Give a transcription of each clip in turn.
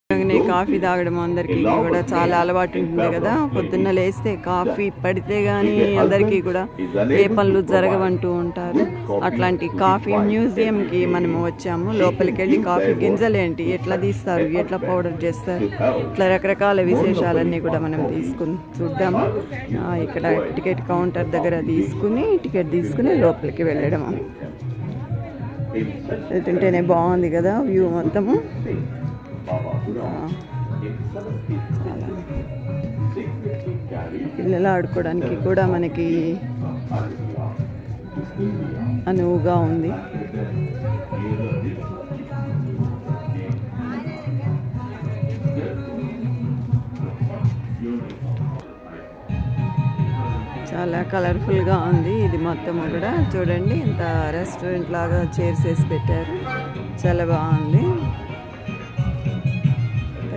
Coffee తాగడం అందరికీ కూడా చాలా అలవాటు ఉంటుంది కదా. పొద్దున్న లేస్తే కాఫీ పడితే గానీ అందరికీ కూడా ఏ పనులు జరగవంటూ ఉంటారు. అట్లాంటి కాఫీ మ్యూజియంకి మనము వచ్చాము. లోపలికి వెళ్ళి కాఫీ గింజలు ఏంటి, ఎట్లా తీస్తారు, ఎట్లా పౌడర్ చేస్తారు, ఇట్లా రకరకాల విశేషాలన్నీ కూడా మనం తీసుకుని చూద్దాము. ఇక్కడ టికెట్ కౌంటర్ దగ్గర టికెట్ తీసుకుని లోపలికి వెళ్ళడము. వెళ్తుంటేనే బాగుంది కదా వ్యూ మొత్తము. పిల్లలు ఆడుకోవడానికి కూడా మనకి అనువుగా ఉంది. చాలా కలర్ఫుల్గా ఉంది ఇది మొత్తం కూడా. చూడండి ఇంత రెస్టారెంట్ లాగా చైర్స్ వేసి పెట్టారు, చాలా బాగుంది.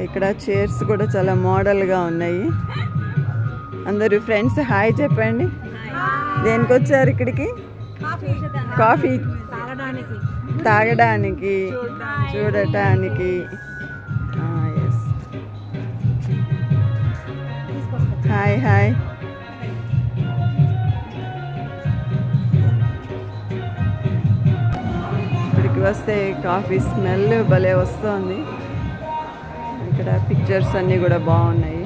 ఇక్కడ చైర్స్ కూడా చాలా మోడల్గా ఉన్నాయి. అందరూ ఫ్రెండ్స్ హాయ్ చెప్పండి. దేనికి వచ్చారు ఇక్కడికి? కాఫీ తాగడానికి, చూడటానికి. Hi hi. ఇక్కడికి వస్తే కాఫీ స్మెల్ భలే వస్తుంది. ఇక్కడ పిక్చర్స్ అన్నీ కూడా బాగున్నాయి.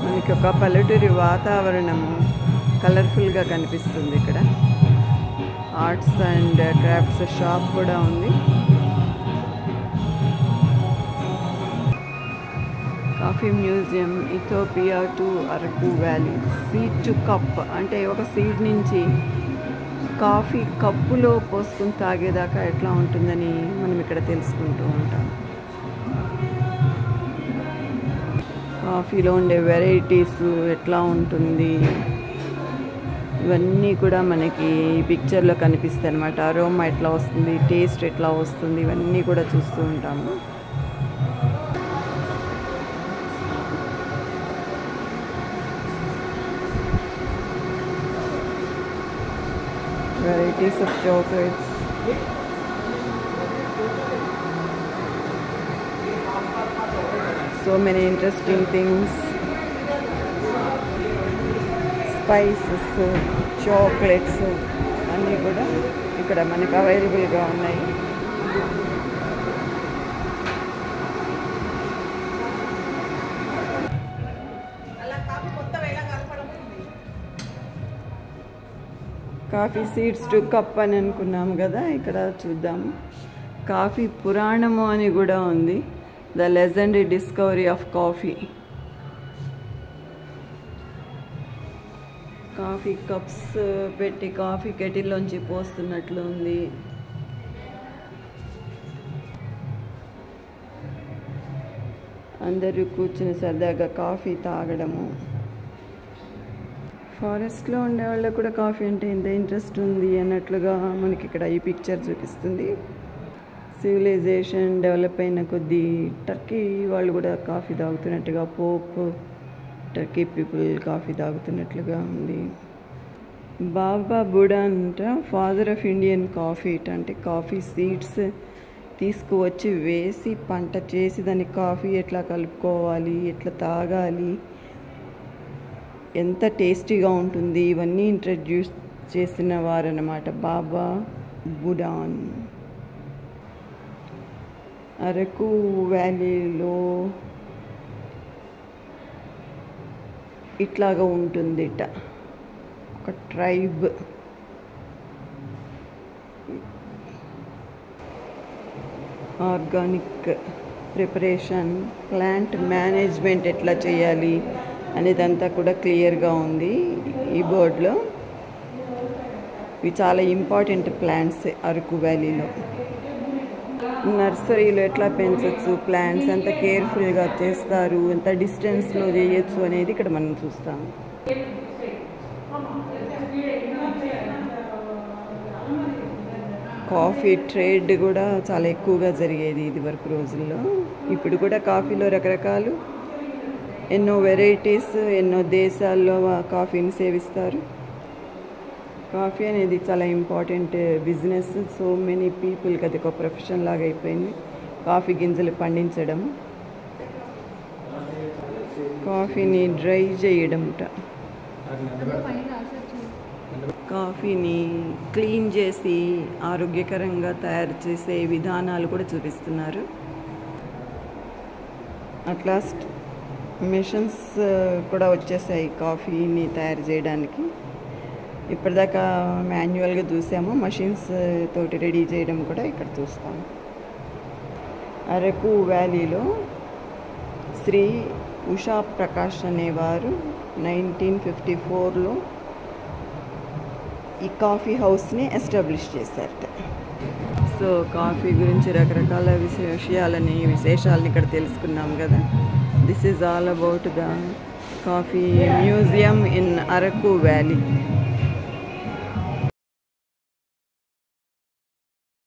మనకి ఒక పల్లెటూరి వాతావరణము కలర్ఫుల్గా కనిపిస్తుంది. ఇక్కడ ఆర్ట్స్ అండ్ క్రాఫ్ట్స్ షాప్ కూడా ఉంది. Coffee museum, Ethiopia to Araku valley, seed to cup అంటే ఒక సీడ్ నుంచి కాఫీ కప్పులో పోసుకుని తాగేదాకా ఎట్లా ఉంటుందని మనం ఇక్కడ తెలుసుకుంటూ ఉంటాం. కాఫీలో ఉండే వెరైటీస్ ఎట్లా ఉంటుంది ఇవన్నీ కూడా మనకి ఈ పిక్చర్లో కనిపిస్తాయి అన్నమాట. అరోమా ఎట్లా వస్తుంది, టేస్ట్ ఎట్లా వస్తుంది, ఇవన్నీ కూడా చూస్తూ ఉంటాము. Varieties of chocolates. So many interesting things. Spices, chocolates అన్నీ కూడా ఇక్కడ మనకు అవైలబుల్గా ఉన్నాయి. కాఫీ సీడ్స్ టు కప్ అని అనుకున్నాము కదా, ఇక్కడ చూద్దాము. కాఫీ పురాణము అని కూడా ఉంది. The legendary discovery of coffee. Coffee cups పెట్టి కాఫీ కెటిల్లోంచి పోస్తున్నట్లు ఉంది. అందరూ కూర్చుని సరదాగా కాఫీ తాగడము. ఫారెస్ట్లో ఉండే వాళ్ళకు కూడా కాఫీ అంటే ఇంత ఇంట్రెస్ట్ ఉంది అన్నట్లుగా మనకి ఇక్కడ ఈ పిక్చర్ చూపిస్తుంది. సివిలైజేషన్ డెవలప్ అయిన కొద్దీ టర్కీ వాళ్ళు కూడా కాఫీ తాగుతున్నట్టుగా, పోప్ టర్కీ పీపుల్ కాఫీ తాగుతున్నట్లుగా ఉంది. బాబా బుడా అంట ఫాదర్ ఆఫ్ ఇండియన్ కాఫీ. అంటే కాఫీ సీడ్స్ తీసుకువచ్చి వేసి పంట చేసి దాన్ని కాఫీ ఎట్లా కలుపుకోవాలి, ఎట్లా తాగాలి, ఎంత టేస్టీగా ఉంటుంది, ఇవన్నీ ఇంట్రడ్యూస్ చేసిన వారన్నమాట బాబా బుడాన్. అరకు వ్యాలీలో ఇట్లాగా ఉంటుందిట ఒక tribe. Organic preparation, plant management ఎట్లా చేయాలి అనేదంతా కూడా క్లియర్గా ఉంది ఈ బోర్డులో. ఇవి చాలా ఇంపార్టెంట్ ప్లాంట్స్ అరకు వ్యాలీలో. నర్సరీలో ఎట్లా పెంచవచ్చు, ప్లాంట్స్ ఎంత కేర్ఫుల్గా చేస్తారు, ఎంత డిస్టెన్స్లో చేయొచ్చు అనేది ఇక్కడ మనం చూస్తాము. కాఫీ ట్రేడ్ కూడా చాలా ఎక్కువగా జరిగేది ఇది వరకు రోజుల్లో. ఇప్పుడు కూడా కాఫీలో రకరకాలు ఎన్నో వెరైటీస్, ఎన్నో దేశాల్లో కాఫీని సేవిస్తారు. కాఫీ అనేది చాలా ఇంపార్టెంట్ బిజినెస్. సో మెనీ పీపుల్కి అది ఒక ప్రొఫెషన్ లాగా అయిపోయింది, కాఫీ గింజలు పండించడం, కాఫీని డ్రై చేయడంట. కాఫీని క్లీన్ చేసి ఆరోగ్యకరంగా తయారు చేసే విధానాలు కూడా చూపిస్తున్నారు. అట్ లాస్ట్ మిషన్స్ కూడా వచ్చేసాయి కాఫీని తయారు చేయడానికి. ఇప్పటిదాకా మాన్యువల్గా చూసాము, మషిన్స్ తోటి రెడీ చేయడం కూడా ఇక్కడ చూస్తాము. అరకు వ్యాలీలో శ్రీ ఉషా ప్రకాష్ అనేవారు 1954లో ఈ కాఫీ హౌస్ని ఎస్టాబ్లిష్ చేశారట. సో కాఫీ గురించి రకరకాల విశేషాలని ఇక్కడ తెలుసుకున్నాం కదా. This is all about the coffee museum in Araku valley.